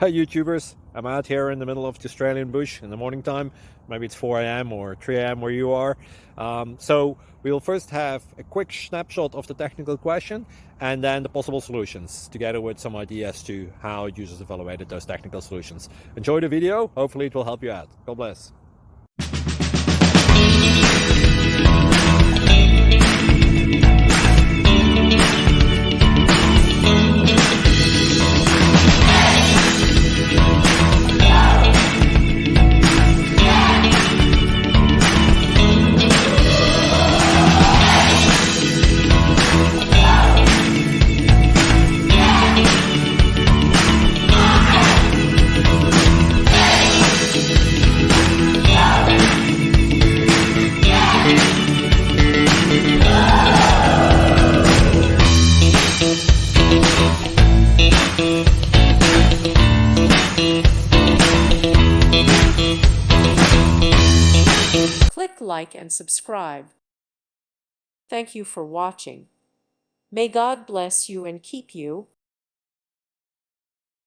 Hi YouTubers, I'm out here in the middle of the Australian bush in the morning time. Maybe it's 4 a.m. or 3 a.m. where you are. So we'll first have a quick snapshot of the technical question and then the possible solutions, together with some ideas to how users evaluated those technical solutions. Enjoy the video, hopefully it will help you out. God bless. Click like and subscribe. Thank you for watching. May God bless you and keep you.